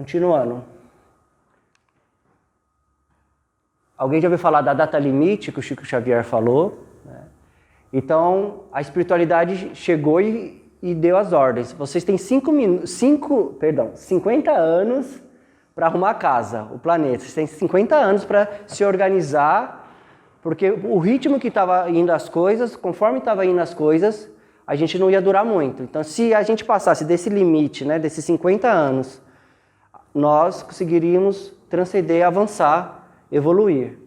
Continuando. Alguém já ouviu falar da data limite que o Chico Xavier falou? Né? Então, a espiritualidade chegou e deu as ordens. Vocês têm 50 anos para arrumar a casa, o planeta. Vocês têm 50 anos para se organizar, porque o ritmo que estava indo as coisas, conforme estava indo as coisas, a gente não ia durar muito. Então, se a gente passasse desse limite, né, desses 50 anos, nós conseguiríamos transcender, avançar, evoluir.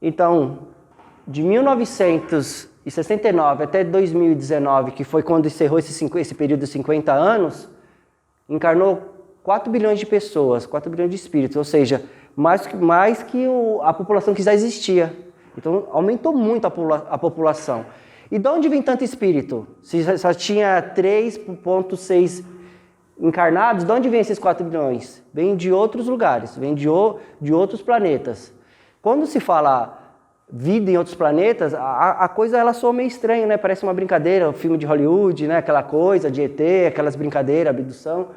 Então, de 1969 até 2019, que foi quando encerrou esse período de 50 anos, encarnou 4 bilhões de pessoas, 4 bilhões de espíritos, ou seja, mais que a população que já existia. Então, aumentou muito a população. E de onde vem tanto espírito? Se só tinha 3,6 encarnados, de onde vem esses 4 bilhões? Vem de outros lugares, vem de outros planetas. Quando se fala vida em outros planetas, a coisa ela soa meio estranha, né? Parece uma brincadeira, um filme de Hollywood, né? Aquela coisa de ET, aquelas brincadeiras, abdução.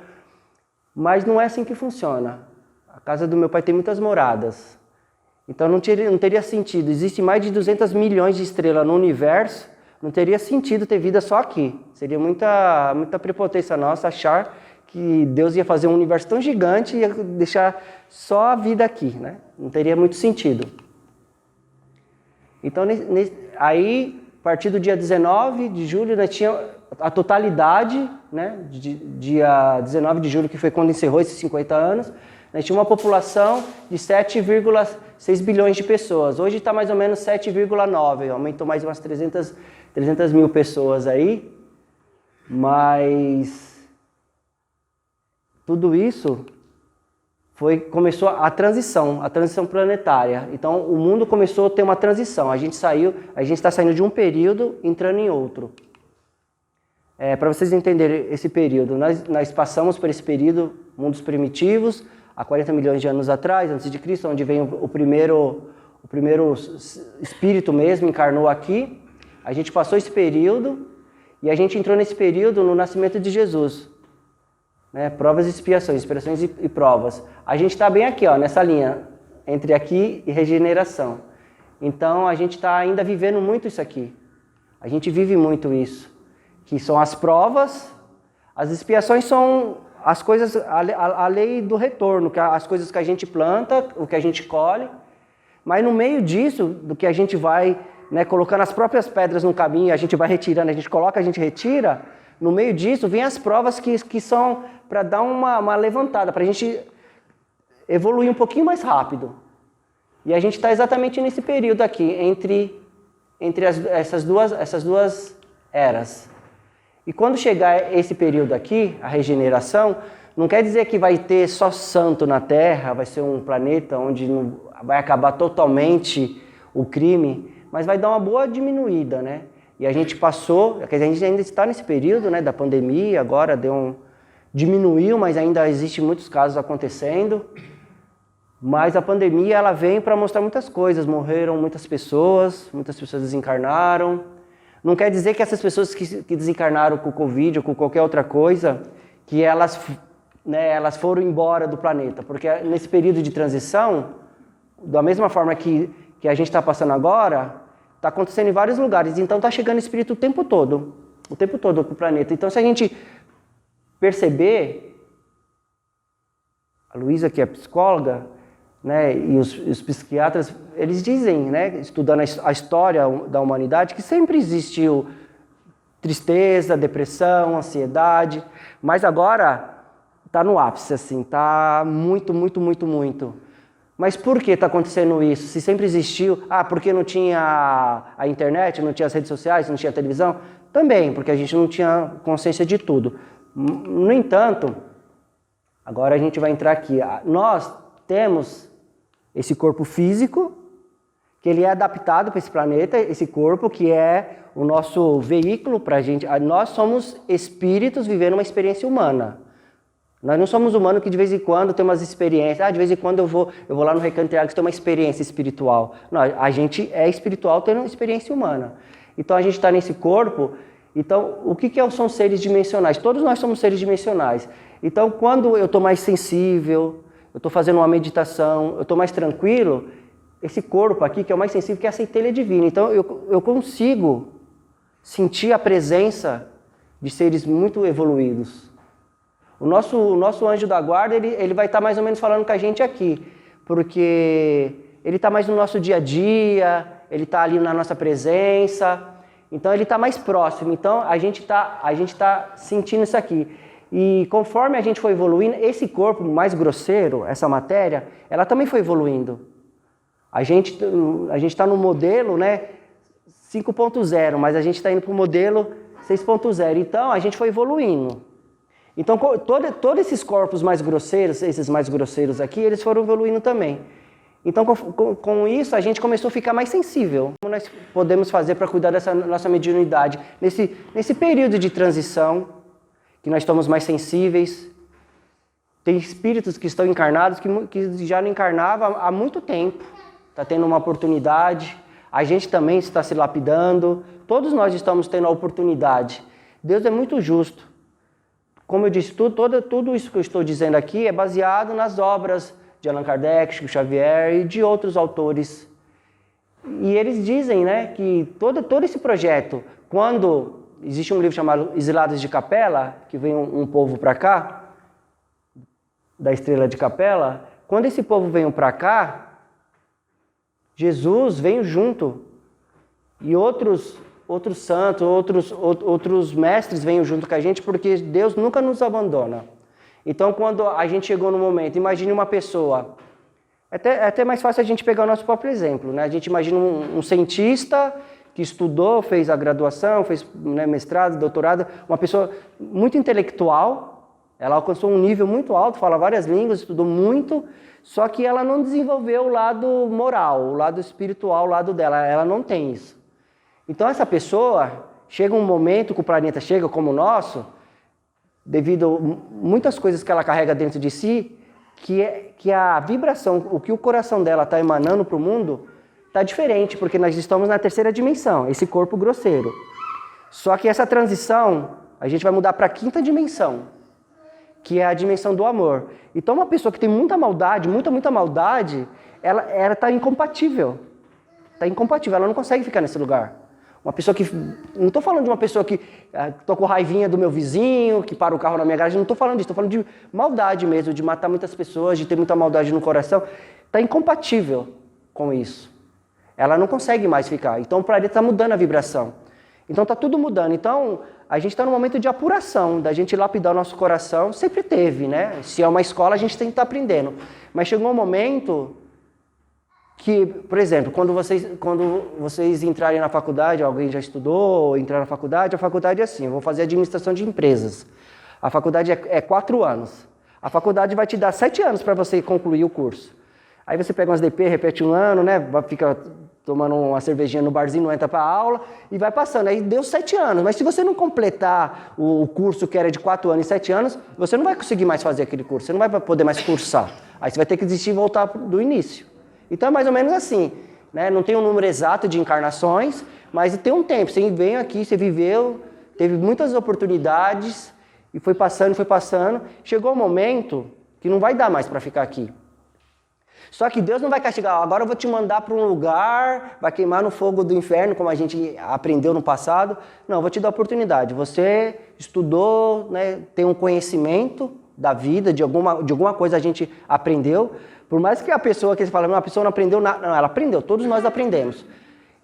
Mas não é assim que funciona. A casa do meu pai tem muitas moradas. Então não teria sentido. Existem mais de 200 milhões de estrelas no universo, não teria sentido ter vida só aqui. Seria muita prepotência nossa achar que Deus ia fazer um universo tão gigante e ia deixar só a vida aqui, né? Não teria muito sentido. Então, aí, a partir do dia 19 de julho, nós tínhamos a totalidade, né? Dia 19 de julho, que foi quando encerrou esses 50 anos, nós tínhamos uma população de 7,6 bilhões de pessoas. Hoje está mais ou menos 7,9, aumentou mais umas 300 mil pessoas aí, mas tudo isso começou a transição planetária. Então o mundo começou a ter uma transição. A gente está saindo de um período, entrando em outro. Para vocês entenderem esse período, nós passamos por esse período, mundos primitivos, há 40 milhões de anos atrás, antes de Cristo, onde vem o primeiro espírito mesmo, encarnou aqui. A gente passou esse período e a gente entrou nesse período no nascimento de Jesus. Né? Provas e expiações, inspirações e provas. A gente está bem aqui, ó, nessa linha, entre aqui e regeneração. Então a gente está ainda vivendo muito isso aqui. A gente vive muito isso. Que são as provas, as expiações são as coisas, a lei do retorno, que as coisas que a gente planta, o que a gente colhe. Mas no meio disso, do que a gente vai, né, colocando as próprias pedras no caminho, a gente vai retirando, a gente coloca, a gente retira. No meio disso, vem as provas que são para dar uma levantada, para a gente evoluir um pouquinho mais rápido. E a gente está exatamente nesse período aqui, entre essas duas eras. E quando chegar esse período aqui, a regeneração, não quer dizer que vai ter só santo na Terra, vai ser um planeta onde não, vai acabar totalmente o crime, mas vai dar uma boa diminuída, né? E a gente passou, quer dizer, a gente ainda está nesse período, né, da pandemia, agora diminuiu, mas ainda existem muitos casos acontecendo. Mas a pandemia, ela vem para mostrar muitas coisas. Morreram muitas pessoas desencarnaram. Não quer dizer que essas pessoas que desencarnaram com o Covid ou com qualquer outra coisa, que elas foram embora do planeta. Porque nesse período de transição, da mesma forma que a gente está passando agora, está acontecendo em vários lugares. Então está chegando espírito o tempo todo para o planeta. Então se a gente perceber, a Luísa, que é psicóloga, né, e os psiquiatras, eles dizem, né, estudando a história da humanidade, que sempre existiu tristeza, depressão, ansiedade, mas agora está no ápice, assim, está muito. Mas por que está acontecendo isso? Se sempre existiu, porque não tinha a internet, não tinha as redes sociais, não tinha a televisão? Também, porque a gente não tinha consciência de tudo. No entanto, agora a gente vai entrar aqui. Nós temos esse corpo físico, que ele é adaptado para esse planeta, esse corpo que é o nosso veículo para a gente. Nós somos espíritos vivendo uma experiência humana. Nós não somos humanos que de vez em quando tem umas experiências. De vez em quando eu vou lá no Recanto Interlagos ter uma experiência espiritual. Não, a gente é espiritual tendo uma experiência humana. Então a gente está nesse corpo Então, o que são seres dimensionais? Todos nós somos seres dimensionais. Então, quando eu estou mais sensível, eu estou fazendo uma meditação, eu estou mais tranquilo, esse corpo aqui, que é o mais sensível, que é a centelha divina. Então, eu consigo sentir a presença de seres muito evoluídos. O nosso anjo da guarda, ele vai estar mais ou menos falando com a gente aqui, porque ele está mais no nosso dia a dia, ele está ali na nossa presença, então ele está mais próximo. Então a gente tá sentindo isso aqui. E conforme a gente foi evoluindo, esse corpo mais grosseiro, essa matéria, ela também foi evoluindo. A gente está no modelo, né, 5.0, mas a gente está indo para o modelo 6.0. Então a gente foi evoluindo. Então todos esses corpos mais grosseiros, esses mais grosseiros aqui, eles foram evoluindo também. Então, com isso, a gente começou a ficar mais sensível. Como nós podemos fazer para cuidar dessa nossa mediunidade? Nesse período de transição, que nós estamos mais sensíveis. Tem espíritos que estão encarnados que já não encarnavam há muito tempo. Está tendo uma oportunidade. A gente também está se lapidando. Todos nós estamos tendo a oportunidade. Deus é muito justo. Como eu disse, tudo isso que eu estou dizendo aqui é baseado nas obras de Allan Kardec, Chico Xavier e de outros autores. E eles dizem, né, que todo esse projeto, quando existe um livro chamado Exilados de Capela, que vem um povo para cá, da Estrela de Capela, quando esse povo veio para cá, Jesus veio junto. E outros santos, outros mestres vêm junto com a gente, porque Deus nunca nos abandona. Então, quando a gente chegou no momento, imagine uma pessoa, é até mais fácil a gente pegar o nosso próprio exemplo, né? A gente imagina um cientista que estudou, fez a graduação, fez, né, mestrado, doutorado, uma pessoa muito intelectual, ela alcançou um nível muito alto, fala várias línguas, estudou muito, só que ela não desenvolveu o lado moral, o lado espiritual, o lado dela, ela não tem isso. Então, essa pessoa, chega um momento que o planeta chega como o nosso, devido a muitas coisas que ela carrega dentro de si, que a vibração, o que o coração dela está emanando para o mundo, está diferente, porque nós estamos na terceira dimensão, esse corpo grosseiro. Só que essa transição, a gente vai mudar para a quinta dimensão, que é a dimensão do amor. Então uma pessoa que tem muita maldade, muita maldade, ela está incompatível. Está incompatível, ela não consegue ficar nesse lugar. Uma pessoa que... Não estou falando de uma pessoa que estou com raivinha do meu vizinho, que para o carro na minha garagem, não estou falando disso. Estou falando de maldade mesmo, de matar muitas pessoas, de ter muita maldade no coração. Está incompatível com isso. Ela não consegue mais ficar. Então o planeta está mudando a vibração. Então está tudo mudando. Então a gente está num momento de apuração, da gente lapidar o nosso coração. Sempre teve, né? Se é uma escola, a gente tem que estar aprendendo. Mas chegou um momento... que, por exemplo, quando vocês entrarem na faculdade, alguém já estudou, entrar na faculdade, a faculdade é assim, eu vou fazer administração de empresas. A faculdade é 4 anos. A faculdade vai te dar 7 anos para você concluir o curso. Aí você pega umas DP, repete um ano, né? Fica tomando uma cervejinha no barzinho, não entra para a aula e vai passando. Aí deu 7 anos. Mas se você não completar o curso que era de 4 anos e 7 anos, você não vai conseguir mais fazer aquele curso, você não vai poder mais cursar. Aí você vai ter que desistir e voltar do início. Então é mais ou menos assim, né? Não tem um número exato de encarnações, mas tem um tempo. Você veio aqui, você viveu, teve muitas oportunidades e foi passando. Chegou um momento que não vai dar mais para ficar aqui. Só que Deus não vai castigar, agora eu vou te mandar para um lugar, vai queimar no fogo do inferno, como a gente aprendeu no passado. Não, eu vou te dar a oportunidade. Você estudou, né, tem um conhecimento da vida, de alguma coisa a gente aprendeu. Por mais que a pessoa que você fala, não, a pessoa não aprendeu nada, não, ela aprendeu, todos nós aprendemos.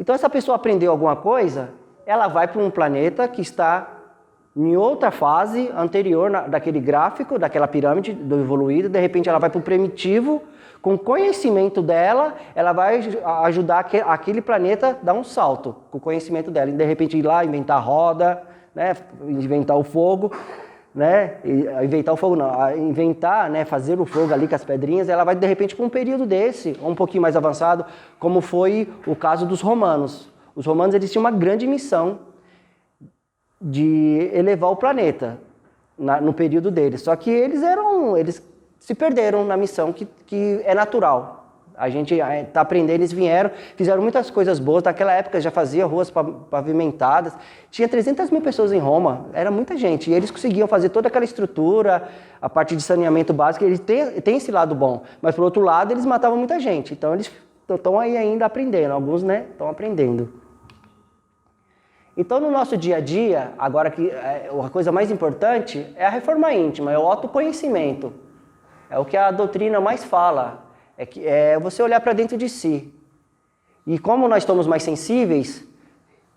Então essa pessoa aprendeu alguma coisa, ela vai para um planeta que está em outra fase anterior daquele gráfico, daquela pirâmide do evoluído, de repente ela vai para o primitivo, com o conhecimento dela, ela vai ajudar aquele planeta a dar um salto, com o conhecimento dela, e de repente ir lá, inventar a roda, né, inventar o fogo, né, inventar o fogo não, inventar, né, fazer o fogo ali com as pedrinhas, ela vai de repente para um período desse, um pouquinho mais avançado, como foi o caso dos romanos. Os romanos, eles tinham uma grande missão de elevar o planeta no período deles, só que eles se perderam na missão que é natural. A gente está aprendendo, eles vieram, fizeram muitas coisas boas. Naquela época já fazia ruas pavimentadas. Tinha 300 mil pessoas em Roma, era muita gente. E eles conseguiam fazer toda aquela estrutura, a parte de saneamento básico. Eles têm esse lado bom. Mas, por outro lado, eles matavam muita gente. Então, eles estão aí ainda aprendendo. Alguns, né, estão aprendendo. Então, no nosso dia a dia, agora que a coisa mais importante é a reforma íntima, é o autoconhecimento. É o que a doutrina mais fala. É você olhar para dentro de si. E como nós estamos mais sensíveis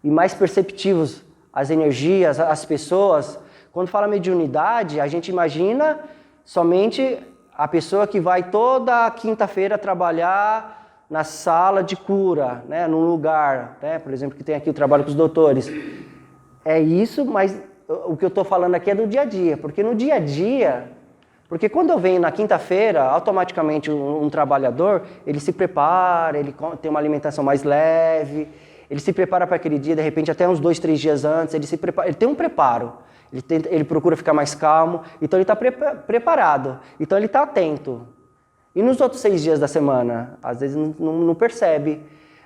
e mais perceptivos às energias, às pessoas, quando fala mediunidade, a gente imagina somente a pessoa que vai toda quinta-feira trabalhar na sala de cura, né, num lugar, né, por exemplo, que tem aqui o trabalho com os doutores. É isso, mas o que eu estou falando aqui é do dia a dia, porque no dia a dia... Porque quando eu venho na quinta-feira, automaticamente um trabalhador, ele se prepara, ele tem uma alimentação mais leve, ele se prepara para aquele dia, de repente até uns 2, 3 dias antes, ele tem um preparo, ele procura ficar mais calmo, então ele está preparado, então ele está atento. E nos outros 6 dias da semana, às vezes não percebe.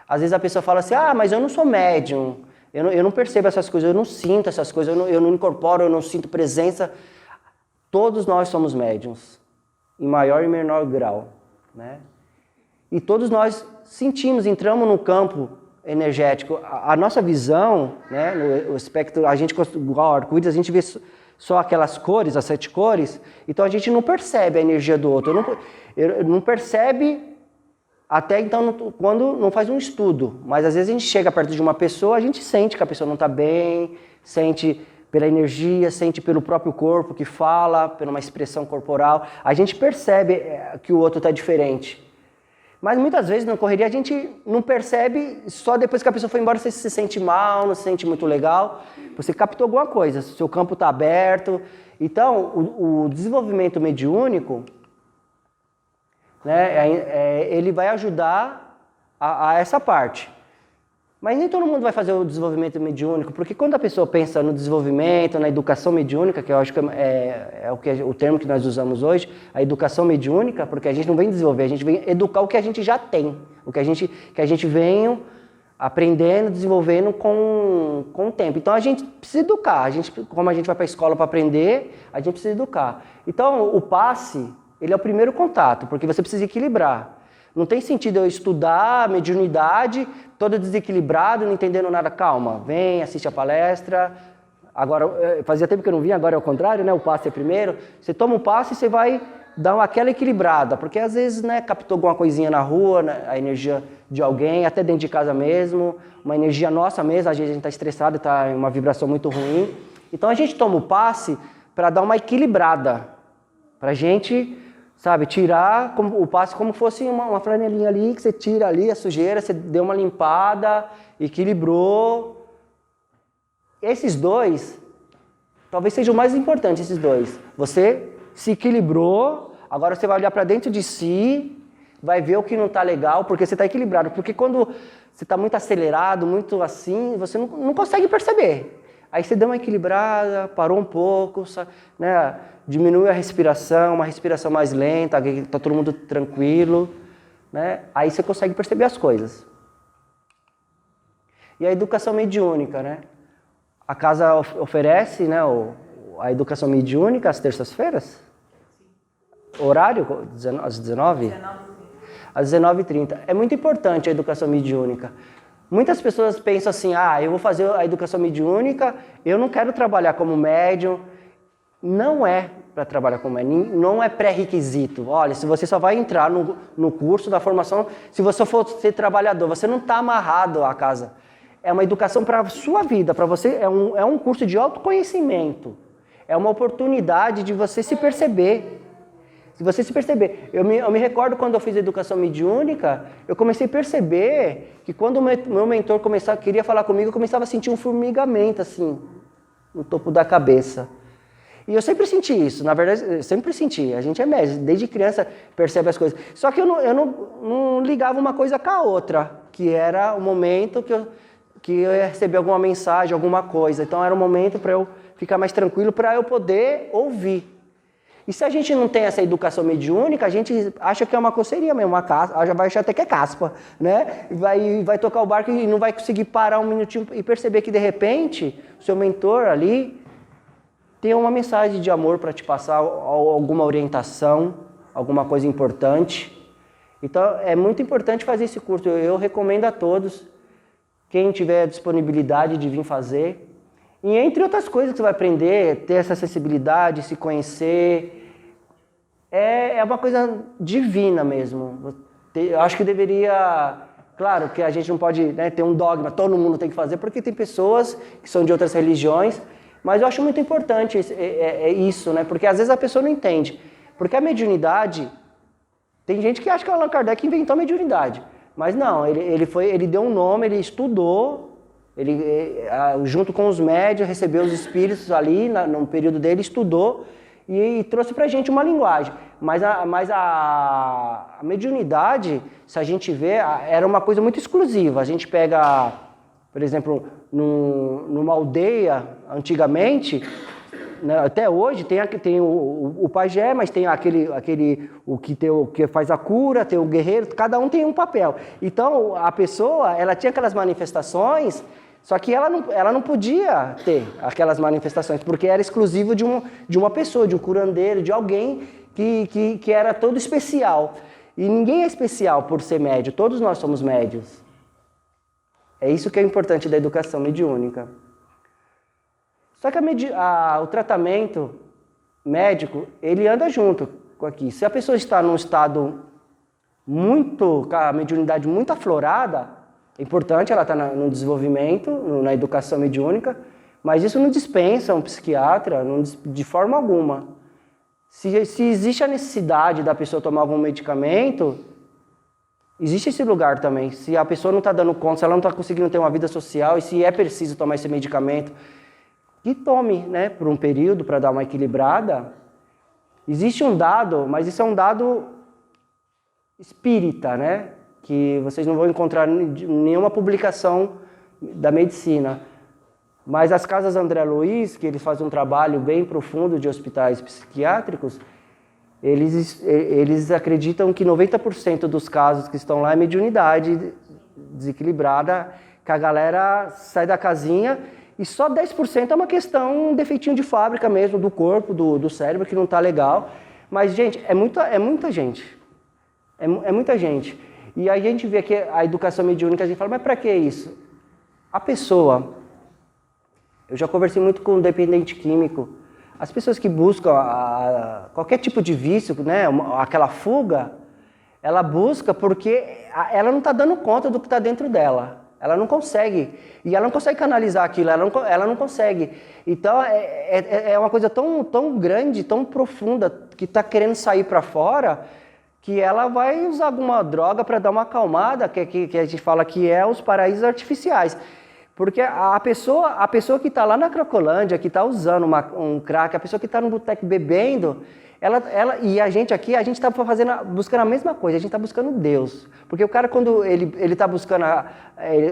Às vezes a pessoa fala assim, mas eu não sou médium, eu não percebo essas coisas, eu não sinto essas coisas, eu não incorporo, eu não sinto presença. Todos nós somos médiums, em maior e menor grau, né? E todos nós sentimos, entramos no campo energético. A nossa visão, né, no espectro, a gente, igual arco-íris, a gente vê só aquelas cores, as 7 cores, então a gente não percebe a energia do outro, não percebe até então quando não faz um estudo, mas às vezes a gente chega perto de uma pessoa, a gente sente que a pessoa não está bem, sente... pela energia, sente pelo próprio corpo que fala, por uma expressão corporal. A gente percebe que o outro está diferente. Mas muitas vezes na correria a gente não percebe, só depois que a pessoa foi embora você se sente mal, não se sente muito legal. Você captou alguma coisa, seu campo está aberto. Então, o desenvolvimento mediúnico, né, ele vai ajudar a essa parte. Mas nem todo mundo vai fazer o desenvolvimento mediúnico, porque quando a pessoa pensa no desenvolvimento, na educação mediúnica, que eu acho que é o termo que nós usamos hoje, a educação mediúnica, porque a gente não vem desenvolver, a gente vem educar o que a gente já tem, o que a gente vem aprendendo, desenvolvendo com o tempo. Então a gente precisa educar, como a gente vai para a escola para aprender, a gente precisa educar. Então o passe, ele é o primeiro contato, porque você precisa equilibrar. Não tem sentido eu estudar mediunidade, todo desequilibrado, não entendendo nada. Calma, vem, assiste a palestra. Agora, fazia tempo que eu não vinha, agora é o contrário, né? O passe é primeiro. Você toma um passe e você vai dar aquela equilibrada, porque às vezes, né, captou alguma coisinha na rua, né, a energia de alguém, até dentro de casa mesmo, uma energia nossa mesmo, às vezes a gente está estressado, está em uma vibração muito ruim. Então a gente toma o passe para dar uma equilibrada, para a gente... Sabe, tirar o passe como fosse uma flanelinha ali, que você tira ali a sujeira, você deu uma limpada, equilibrou. Esses dois, talvez sejam mais importantes, esses dois. Você se equilibrou, agora você vai olhar para dentro de si, vai ver o que não está legal, porque você está equilibrado. Porque quando você está muito acelerado, muito assim, você não consegue perceber. Aí você deu uma equilibrada, parou um pouco, né? Diminui a respiração, uma respiração mais lenta, está todo mundo tranquilo, né? Aí você consegue perceber as coisas. E a educação mediúnica, né? A casa oferece, né, a educação mediúnica às terças-feiras? Horário? Às 19? Às 19h30. É muito importante a educação mediúnica. Muitas pessoas pensam assim, eu vou fazer a educação mediúnica, eu não quero trabalhar como médium. Não é para trabalhar como médium, não é pré-requisito. Olha, se você só vai entrar no curso da formação, se você for ser trabalhador, você não está amarrado à casa. É uma educação para a sua vida, para você, é um curso de autoconhecimento. É uma oportunidade de você se perceber. Se você se perceber. Eu me recordo quando eu fiz educação mediúnica, eu comecei a perceber que quando o meu mentor queria falar comigo, eu começava a sentir um formigamento assim, no topo da cabeça. E eu sempre senti isso, na verdade, eu sempre senti. A gente é médium, desde criança percebe as coisas. Só que eu não ligava uma coisa com a outra, que era o momento que eu ia receber alguma mensagem, alguma coisa. Então era um momento para eu ficar mais tranquilo, para eu poder ouvir. E se a gente não tem essa educação mediúnica, a gente acha que é uma coceirinha mesmo, já vai achar até que é caspa, né? Vai tocar o barco e não vai conseguir parar um minutinho e perceber que, de repente, o seu mentor ali tem uma mensagem de amor para te passar, alguma orientação, alguma coisa importante. Então, é muito importante fazer esse curso. Eu recomendo a todos, quem tiver disponibilidade de vir fazer. E entre outras coisas que você vai aprender, ter essa sensibilidade, se conhecer, é uma coisa divina mesmo. Eu acho que deveria... Claro que a gente não pode, né, ter um dogma, todo mundo tem que fazer, porque tem pessoas que são de outras religiões, mas eu acho muito importante isso, né? Porque às vezes a pessoa não entende. Porque a mediunidade... Tem gente que acha que o Allan Kardec inventou a mediunidade, mas não, ele deu um nome, ele estudou, junto com os médios, recebeu os espíritos ali, no período dele, estudou e trouxe pra gente uma linguagem. Mas a mediunidade, se a gente vê, era uma coisa muito exclusiva. A gente pega, por exemplo, numa aldeia, antigamente, né, até hoje tem o pajé, mas tem o que faz a cura, tem o guerreiro, cada um tem um papel. Então a pessoa, ela tinha aquelas manifestações, só que ela não podia ter aquelas manifestações, porque era exclusivo de uma pessoa, de um curandeiro, de alguém que era todo especial. E ninguém é especial por ser médio, todos nós somos médios. É isso que é importante da educação mediúnica. Só que o tratamento médico, ele anda junto com aqui. Se a pessoa está num estado com a mediunidade muito aflorada, é importante ela estar no desenvolvimento, na educação mediúnica, mas isso não dispensa um psiquiatra de forma alguma. Se existe a necessidade da pessoa tomar algum medicamento, existe esse lugar também. Se a pessoa não está dando conta, se ela não está conseguindo ter uma vida social, e se é preciso tomar esse medicamento, que tome, né, por um período para dar uma equilibrada. Existe um dado, mas isso é um dado espírita, né, que vocês não vão encontrar em nenhuma publicação da medicina. Mas as casas André Luiz, que eles fazem um trabalho bem profundo de hospitais psiquiátricos, eles acreditam que 90% dos casos que estão lá é mediunidade desequilibrada, que a galera sai da casinha e só 10% é uma questão, um defeitinho de fábrica mesmo, do corpo, do cérebro, que não está legal. Mas, gente, é muita gente. É muita gente. E aí a gente vê que a educação mediúnica, a gente fala, mas para que isso? A pessoa... Eu já conversei muito com um dependente químico. As pessoas que buscam qualquer tipo de vício, né, aquela fuga, ela busca porque ela não está dando conta do que está dentro dela. Ela não consegue. E ela não consegue canalizar aquilo, ela não consegue. Então, é uma coisa tão grande, tão profunda, que está querendo sair para fora, que ela vai usar alguma droga para dar uma acalmada, que a gente fala que é os paraísos artificiais. Porque a pessoa que está lá na Cracolândia, que está usando um crack, a pessoa que está no boteco bebendo, e a gente aqui, a gente está buscando a mesma coisa, a gente está buscando Deus. Porque o cara, quando ele está buscando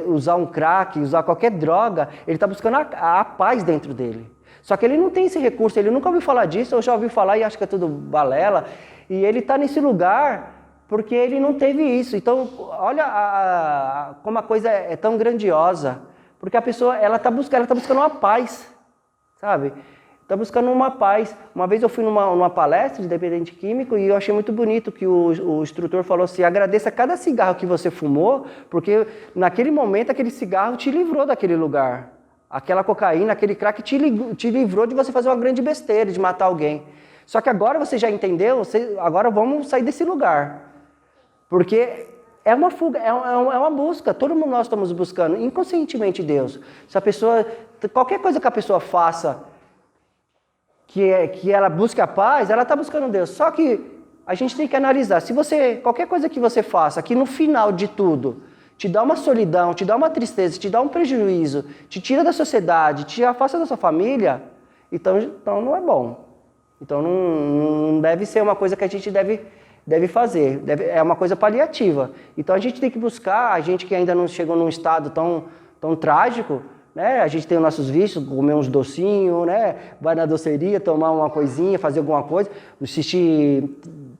usar um crack, usar qualquer droga, ele está buscando a paz dentro dele. Só que ele não tem esse recurso, ele nunca ouviu falar disso, ou já ouviu falar e acha que é tudo balela. E ele está nesse lugar porque ele não teve isso. Então, olha como a coisa é tão grandiosa. Porque a pessoa, ela está buscando uma paz, sabe? Está buscando uma paz. Uma vez eu fui numa palestra de dependente químico e eu achei muito bonito que o instrutor falou assim, agradeça cada cigarro que você fumou, porque naquele momento aquele cigarro te livrou daquele lugar. Aquela cocaína, aquele crack te livrou de você fazer uma grande besteira, de matar alguém. Só que agora você já entendeu, agora vamos sair desse lugar. Porque... é uma fuga, é uma busca, todo mundo nós estamos buscando, inconscientemente Deus. Se a pessoa, qualquer coisa que a pessoa faça, que ela busque a paz, ela está buscando Deus. Só que a gente tem que analisar, qualquer coisa que você faça, que no final de tudo, te dá uma solidão, te dá uma tristeza, te dá um prejuízo, te tira da sociedade, te afasta da sua família, então não é bom. Então não deve ser uma coisa que a gente deve fazer, é uma coisa paliativa. Então a gente tem que buscar, a gente que ainda não chegou num estado tão trágico, né? A gente tem os nossos vícios, comer uns docinhos, né? Vai na doceria, tomar uma coisinha, fazer alguma coisa, assistir...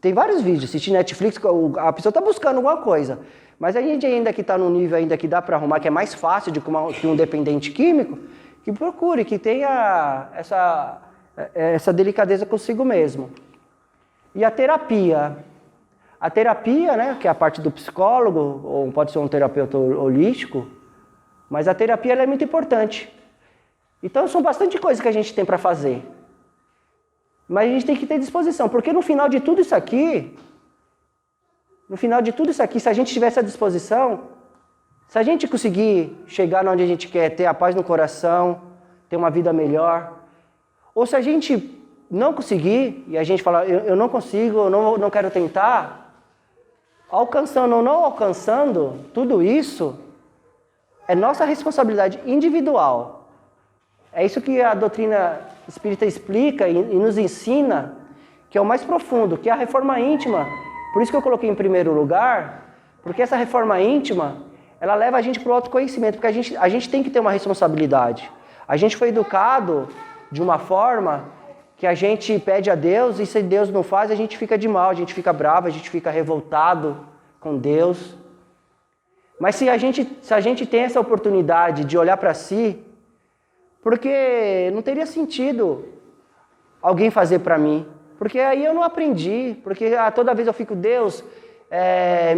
Tem vários vídeos, assistir Netflix, a pessoa está buscando alguma coisa. Mas a gente ainda que está num nível ainda que dá para arrumar, que é mais fácil que um dependente químico, que procure, que tenha essa delicadeza consigo mesmo. E a terapia? A terapia, né, que é a parte do psicólogo, ou pode ser um terapeuta holístico, mas a terapia ela é muito importante. Então são bastante coisas que a gente tem para fazer. Mas a gente tem que ter disposição, porque no final de tudo isso aqui, se a gente tiver essa disposição, se a gente conseguir chegar onde a gente quer, ter a paz no coração, ter uma vida melhor, ou se a gente não conseguir, e a gente fala, eu não consigo, eu não quero tentar, alcançando ou não alcançando, tudo isso é nossa responsabilidade individual. É isso que a doutrina espírita explica e nos ensina, que é o mais profundo, que é a reforma íntima. Por isso que eu coloquei em primeiro lugar, porque essa reforma íntima, ela leva a gente para o autoconhecimento, porque a gente tem que ter uma responsabilidade. A gente foi educado de uma forma que a gente pede a Deus, e se Deus não faz, a gente fica de mal, a gente fica bravo, a gente fica revoltado com Deus. Mas se a gente tem essa oportunidade de olhar para si, porque não teria sentido alguém fazer para mim, porque aí eu não aprendi, porque toda vez eu fico, Deus,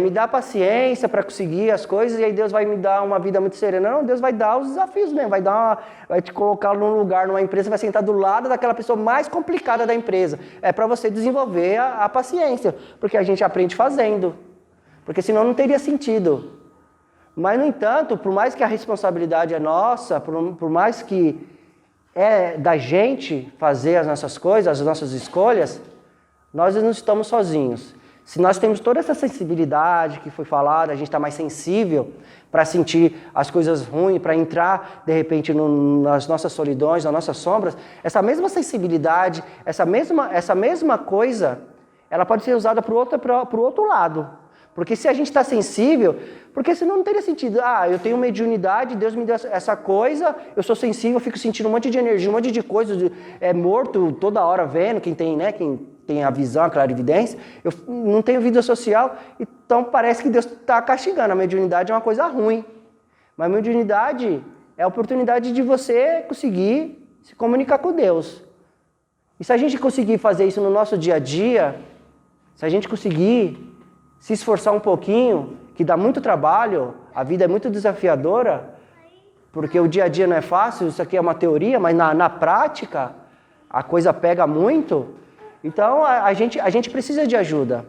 me dá paciência para conseguir as coisas, e aí Deus vai me dar uma vida muito serena. Não, Deus vai dar os desafios mesmo, vai te colocar num lugar, numa empresa, vai sentar do lado daquela pessoa mais complicada da empresa. É para você desenvolver a paciência, porque a gente aprende fazendo, porque senão não teria sentido. Mas, no entanto, por mais que a responsabilidade é nossa, por mais que é da gente fazer as nossas coisas, as nossas escolhas, nós não estamos sozinhos. Se nós temos toda essa sensibilidade que foi falada, a gente está mais sensível para sentir as coisas ruins, para entrar, de repente, nas nossas solidões, nas nossas sombras, essa mesma sensibilidade, essa mesma coisa, ela pode ser usada para o outro lado. Porque se a gente está sensível, porque senão não teria sentido. Eu tenho mediunidade, Deus me deu essa coisa, eu sou sensível, eu fico sentindo um monte de energia, um monte de coisa, morto toda hora vendo, quem tem a visão, a clarividência, eu não tenho vida social, então parece que Deus está castigando. A mediunidade é uma coisa ruim. Mas a mediunidade é a oportunidade de você conseguir se comunicar com Deus. E se a gente conseguir fazer isso no nosso dia a dia, se a gente conseguir se esforçar um pouquinho, que dá muito trabalho, a vida é muito desafiadora, porque o dia a dia não é fácil, isso aqui é uma teoria, mas na prática a coisa pega muito. Então a gente precisa de ajuda.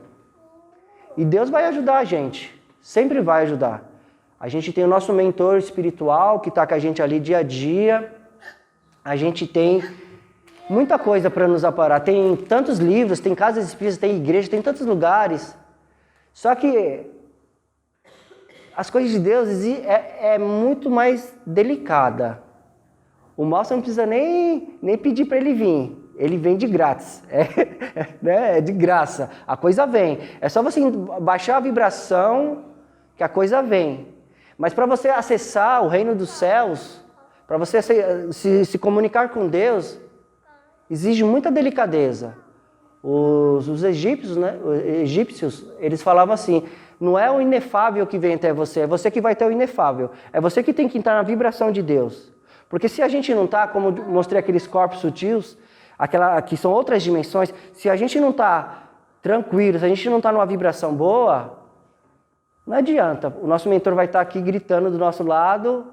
E Deus vai ajudar a gente, sempre vai ajudar. A gente tem o nosso mentor espiritual que está com a gente ali dia a dia. A gente tem muita coisa para nos aparar. Tem tantos livros, tem casas espíritas, tem igrejas, tem tantos lugares. Só que as coisas de Deus é muito mais delicada. O mal você não precisa nem pedir para ele vir. Ele vem de grátis. É de graça. A coisa vem. É só você baixar a vibração que a coisa vem. Mas para você acessar o reino dos céus, para você se comunicar com Deus, exige muita delicadeza. Os egípcios, né? Eles falavam assim, não é o inefável que vem até você, é você que vai ter o inefável. É você que tem que entrar na vibração de Deus. Porque se a gente não está, como mostrei aqueles corpos sutis, que são outras dimensões, se a gente não está tranquilo, se a gente não está numa vibração boa, não adianta. O nosso mentor vai estar aqui gritando do nosso lado,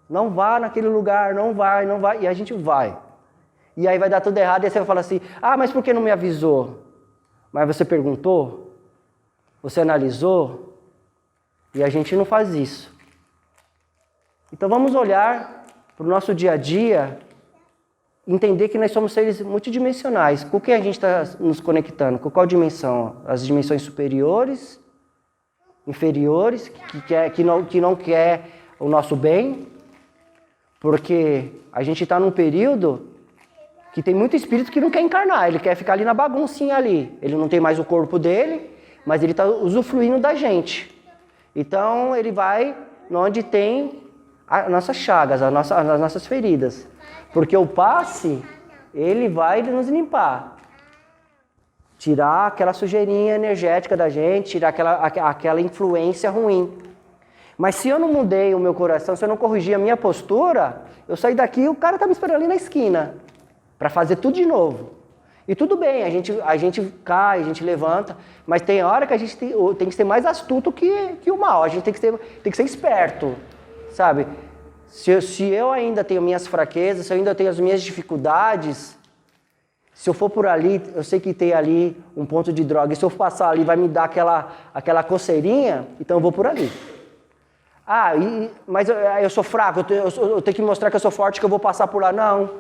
não vá naquele lugar, não vai, e a gente vai. E aí vai dar tudo errado, e aí você vai falar assim, mas por que não me avisou? Mas você perguntou? Você analisou? E a gente não faz isso. Então vamos olhar para o nosso dia a dia, entender que nós somos seres multidimensionais. Com quem a gente está nos conectando? Com qual dimensão? As dimensões superiores, inferiores, que não quer o nosso bem, porque a gente está num período que tem muito espírito que não quer encarnar, ele quer ficar ali na baguncinha ali. Ele não tem mais o corpo dele, mas ele está usufruindo da gente. Então ele vai onde tem as nossas chagas, as nossas feridas. Porque o passe, ele vai nos limpar. Tirar aquela sujeirinha energética da gente, tirar aquela influência ruim. Mas se eu não mudei o meu coração, se eu não corrigir a minha postura, eu saí daqui e o cara tá me esperando ali na esquina para fazer tudo de novo. E tudo bem, a gente cai, a gente levanta, mas tem hora que a gente tem que ser mais astuto que o mal. A gente tem que ser esperto, sabe? Se eu ainda tenho minhas fraquezas, se eu ainda tenho as minhas dificuldades, se eu for por ali, eu sei que tem ali um ponto de droga, e se eu passar ali vai me dar aquela coceirinha, então eu vou por ali. Mas eu sou fraco, eu tenho que mostrar que eu sou forte, que eu vou passar por lá. Não,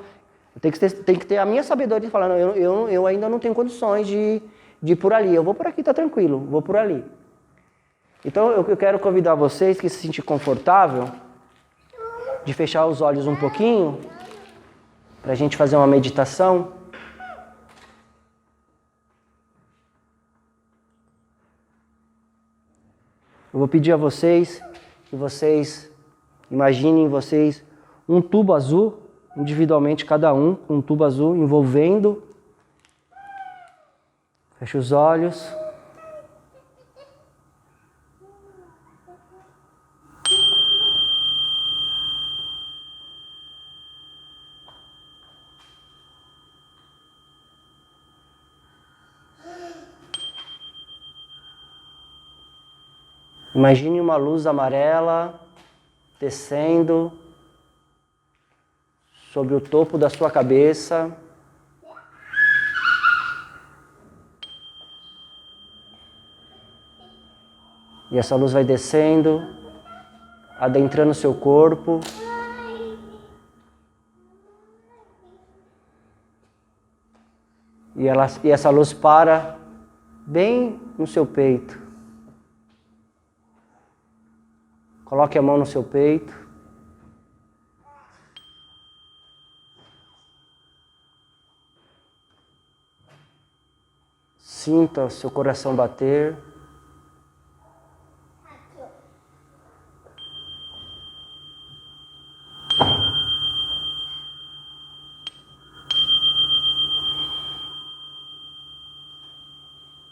tem que ter a minha sabedoria falando, eu ainda não tenho condições de ir por ali, eu vou por aqui, tá tranquilo, vou por ali. Então eu quero convidar vocês que se sentir confortável, de fechar os olhos um pouquinho, para a gente fazer uma meditação. Eu vou pedir a vocês que vocês imaginem vocês um tubo azul, individualmente cada um, um tubo azul envolvendo. Feche os olhos. Imagine uma luz amarela descendo sobre o topo da sua cabeça. E essa luz vai descendo, adentrando o seu corpo. E essa luz para bem no seu peito. Coloque a mão no seu peito. Sinta seu coração bater.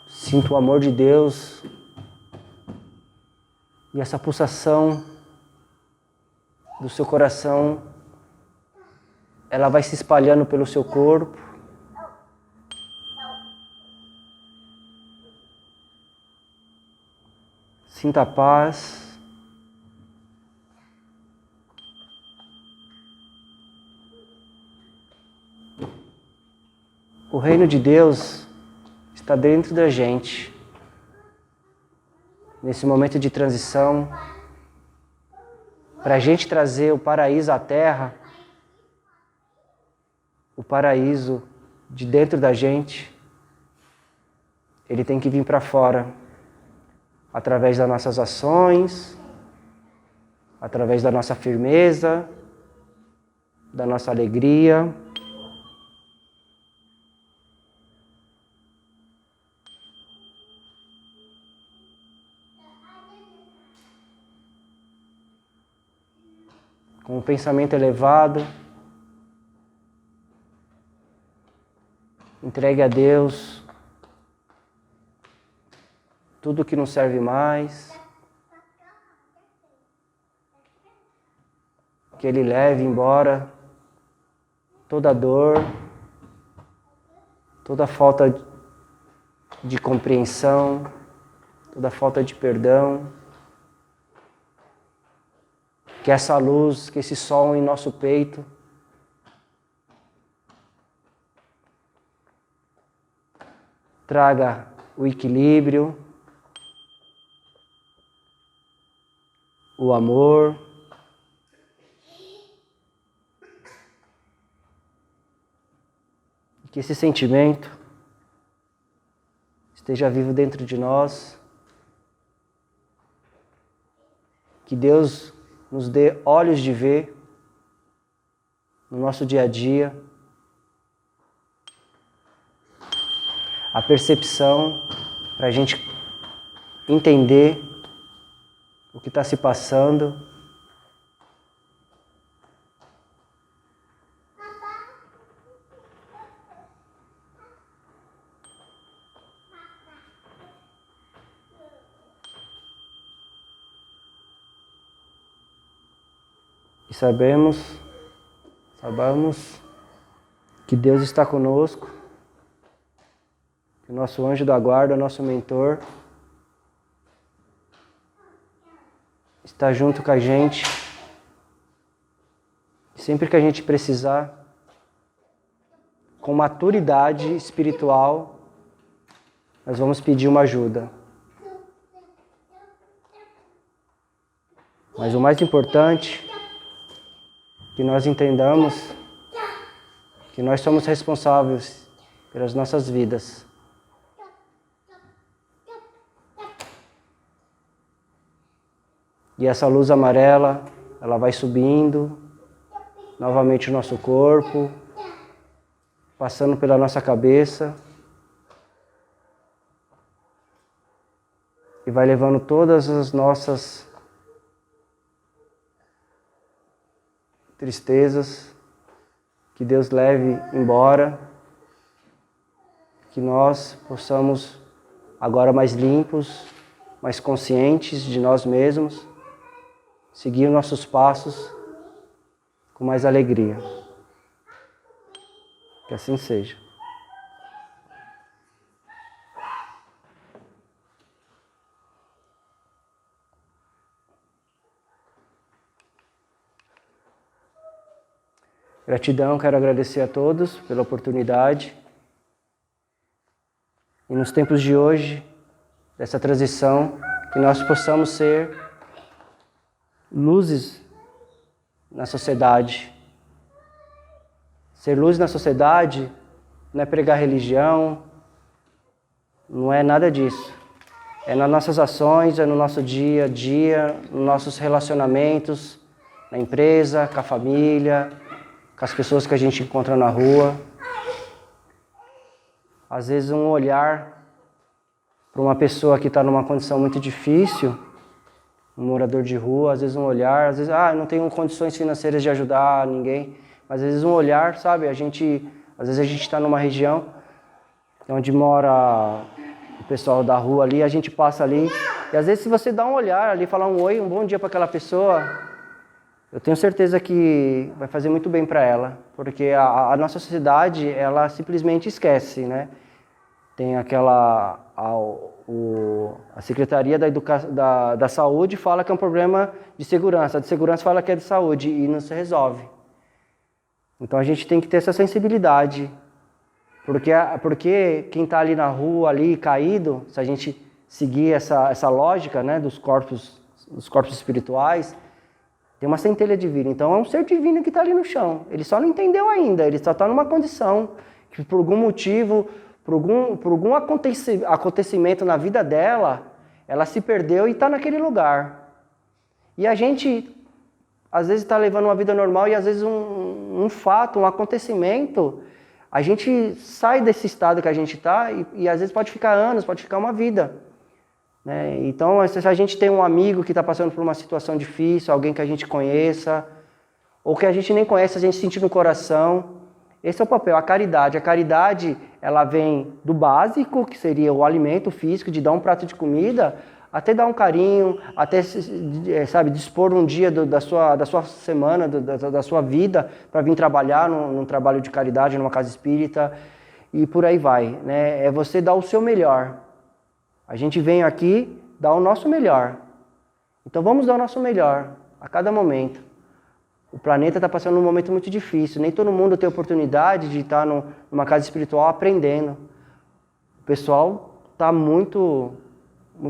Sinta o amor de Deus. E essa pulsação do seu coração, ela vai se espalhando pelo seu corpo. Sinta a paz. O reino de Deus está dentro da gente. Nesse momento de transição, para a gente trazer o paraíso à terra, o paraíso de dentro da gente, ele tem que vir para fora, através das nossas ações, através da nossa firmeza, da nossa alegria. Com um pensamento elevado, entregue a Deus tudo que não serve mais, que Ele leve embora toda dor, toda falta de compreensão, toda falta de perdão. Que essa luz, que esse sol em nosso peito traga o equilíbrio, o amor, que esse sentimento esteja vivo dentro de nós, que Deus nos dê olhos de ver no nosso dia a dia, a percepção para a gente entender o que está se passando e sabemos que Deus está conosco, que o nosso anjo da guarda, nosso mentor, está junto com a gente. Sempre que a gente precisar, com maturidade espiritual, nós vamos pedir uma ajuda. Mas o mais importante, que nós entendamos que nós somos responsáveis pelas nossas vidas. E essa luz amarela, ela vai subindo novamente o nosso corpo, passando pela nossa cabeça e vai levando todas as nossas tristezas, que Deus leve embora, que nós possamos agora mais limpos, mais conscientes de nós mesmos, seguir nossos passos com mais alegria. Que assim seja. Gratidão, quero agradecer a todos pela oportunidade. E nos tempos de hoje, dessa transição, que nós possamos ser luzes na sociedade. Ser luz na sociedade não é pregar religião, não é nada disso. É nas nossas ações, é no nosso dia a dia, nos nossos relacionamentos, na empresa, com a família, com as pessoas que a gente encontra na rua. Às vezes um olhar para uma pessoa que está numa condição muito difícil, um morador de rua, às vezes um olhar, às vezes, não tenho condições financeiras de ajudar ninguém, mas às vezes um olhar, sabe, às vezes a gente está numa região onde mora o pessoal da rua ali, a gente passa ali, e às vezes se você dá um olhar ali, falar um oi, um bom dia para aquela pessoa, eu tenho certeza que vai fazer muito bem para ela, porque a nossa sociedade, ela simplesmente esquece, né? Tem aquela... A Secretaria da Saúde fala que é um problema de segurança, a de segurança fala que é de saúde e não se resolve. Então a gente tem que ter essa sensibilidade, porque quem está ali na rua, ali caído, se a gente seguir essa lógica, né, dos corpos espirituais, tem uma centelha divina. Então é um ser divino que está ali no chão. Ele só não entendeu ainda, ele só está numa condição que por algum motivo, por algum acontecimento na vida dela, ela se perdeu e está naquele lugar. E a gente, às vezes, está levando uma vida normal e às vezes um fato, um acontecimento, a gente sai desse estado que a gente está e às vezes pode ficar anos, pode ficar uma vida. Né? Então, se a gente tem um amigo que está passando por uma situação difícil, alguém que a gente conheça, ou que a gente nem conhece, a gente sentir no coração, esse é o papel, a caridade. A caridade, ela vem do básico, que seria o alimento físico, de dar um prato de comida, até dar um carinho, até, sabe, dispor um dia da sua semana, da sua vida, para vir trabalhar num trabalho de caridade, numa casa espírita, e por aí vai. Né? É você dar o seu melhor. A gente vem aqui dar o nosso melhor. Então vamos dar o nosso melhor a cada momento. O planeta está passando um momento muito difícil. Nem todo mundo tem oportunidade de estar numa casa espiritual aprendendo. O pessoal está muito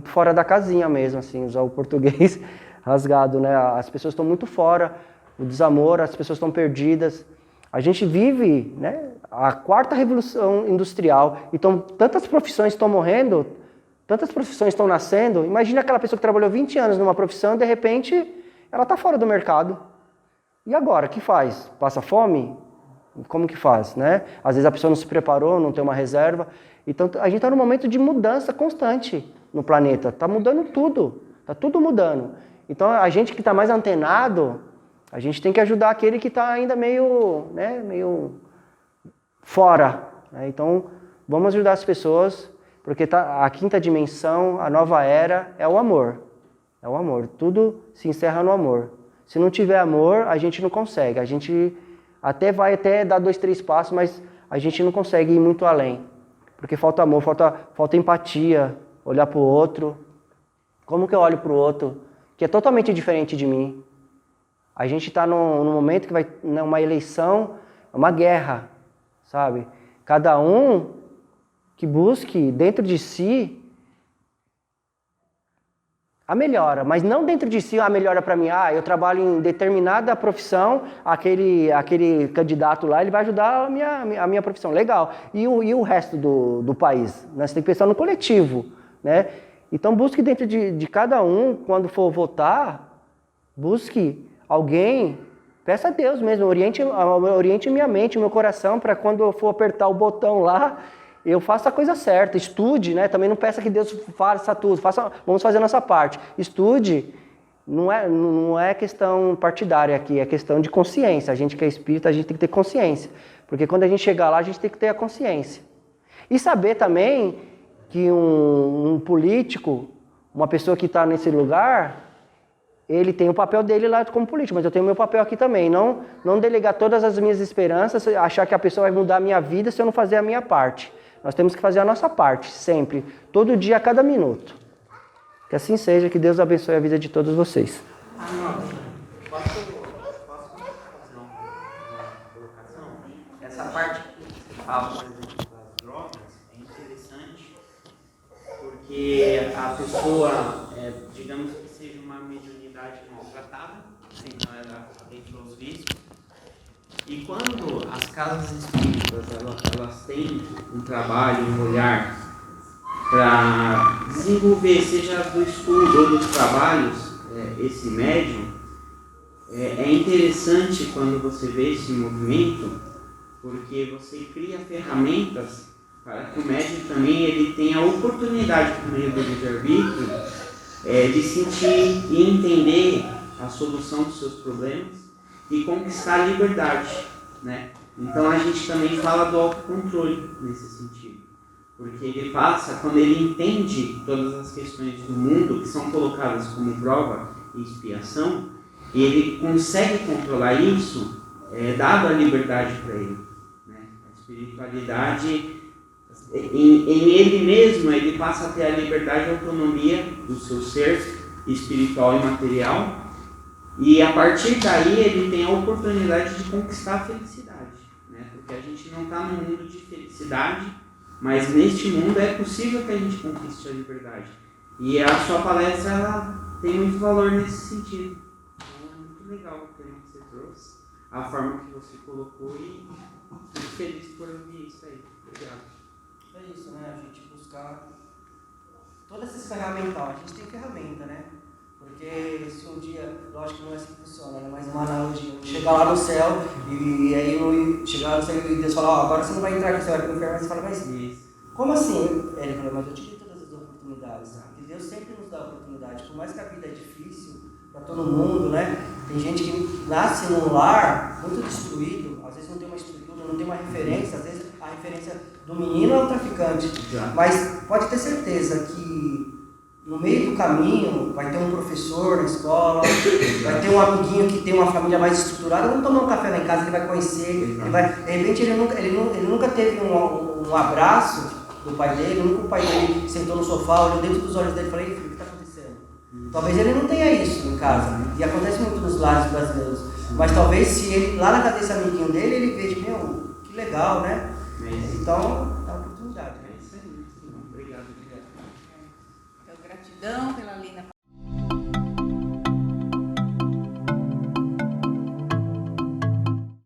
fora da casinha mesmo, assim, usar o português rasgado, né? As pessoas estão muito fora, o desamor, as pessoas estão perdidas. A gente vive, né, a 4ª revolução industrial. Então, tantas profissões estão morrendo, tantas profissões estão nascendo. Imagina aquela pessoa que trabalhou 20 anos numa profissão, de repente, ela está fora do mercado. E agora, o que faz? Passa fome? Como que faz, né? Às vezes a pessoa não se preparou, não tem uma reserva. Então, a gente está num momento de mudança constante no planeta. Está mudando tudo. Está tudo mudando. Então, a gente que está mais antenado, a gente tem que ajudar aquele que está ainda meio fora. Né? Então, vamos ajudar as pessoas, porque a 5ª dimensão, a nova era, é o amor. É o amor. Tudo se encerra no amor. Se não tiver amor, a gente não consegue. A gente vai dar 2, 3 passos, mas a gente não consegue ir muito além. Porque falta amor, falta empatia, olhar para o outro. Como que eu olho para o outro, que é totalmente diferente de mim? A gente está num momento que vai uma eleição, uma guerra, sabe? Cada um que busque dentro de si a melhora, mas não dentro de si a melhora para mim. Eu trabalho em determinada profissão, aquele candidato lá, ele vai ajudar a minha profissão. Legal. E o resto do país? Nós temos que pensar no coletivo, né? Então busque dentro de cada um, quando for votar, busque alguém, peça a Deus mesmo, oriente minha mente, meu coração, para quando eu for apertar o botão lá, eu faço a coisa certa. Estude, né? Também não peça que Deus faça tudo, vamos fazer a nossa parte. Estude, não é questão partidária aqui, é questão de consciência. A gente que é espírita, a gente tem que ter consciência, porque quando a gente chegar lá, a gente tem que ter a consciência. E saber também que um político, uma pessoa que está nesse lugar, ele tem o papel dele lá como político, mas eu tenho o meu papel aqui também. Não delegar todas as minhas esperanças, achar que a pessoa vai mudar a minha vida se eu não fazer a minha parte. Nós temos que fazer a nossa parte, sempre, todo dia, a cada minuto. Que assim seja, que Deus abençoe a vida de todos vocês. Posso fazer uma colocação? Essa parte que você fala, por exemplo, das drogas, é interessante, porque a pessoa, digamos que seja uma mediunidade maltratada, então ela adentrou os vícios, e quando as casas espíritas elas têm um trabalho, um olhar para desenvolver, seja do estudo ou dos trabalhos, esse médium, é interessante quando você vê esse movimento, porque você cria ferramentas para que o médium também ele tenha a oportunidade, por meio do livre-arbítrio, de sentir e entender a solução dos seus problemas e conquistar a liberdade, né? Então a gente também fala do autocontrole nesse sentido, porque ele passa, quando ele entende todas as questões do mundo que são colocadas como prova e expiação, e ele consegue controlar isso, dado a liberdade para ele, né? A espiritualidade, em ele mesmo, ele passa a ter a liberdade e a autonomia do seu ser espiritual e material, e a partir daí ele tem a oportunidade de conquistar a felicidade, né? Porque a gente não está num mundo de felicidade, mas neste mundo é possível que a gente conquiste a liberdade. E a sua palestra ela tem muito valor nesse sentido. Então é muito legal o tema que você trouxe, a forma que você colocou, e fico feliz por ouvir isso aí. Obrigado. É isso, né? A gente buscar todas essas ferramentas. A gente tem ferramenta, né? Porque se um dia, lógico que não é assim que funciona, né? Mas uma analogia, eu chegar lá no céu e aí eu chegar lá no céu e Deus falar, agora você não vai entrar aqui, você vai para o inferno, você fala, mas como assim? Ele falou, mas eu te dei todas as oportunidades, porque Deus sempre nos dá oportunidade, por mais que a vida é difícil para todo mundo, né? Tem gente que nasce num lar muito destruído, às vezes não tem uma estrutura, não tem uma referência, às vezes a referência do menino é o traficante, mas pode ter certeza que no meio do caminho vai ter um professor na escola, vai ter um amiguinho que tem uma família mais estruturada, vamos tomar um café lá em casa, ele vai conhecer, ele vai, de repente ele nunca teve um abraço do pai dele, nunca o pai dele sentou no sofá, olhou dentro dos olhos dele e falou, filho, o que está acontecendo? Talvez ele não tenha isso em casa, e acontece muito nos lares brasileiros, mas talvez se ele, lá na casa desse amiguinho dele, ele veja, que legal, né? Então, dá oportunidade. É isso aí, muito bom. Obrigado.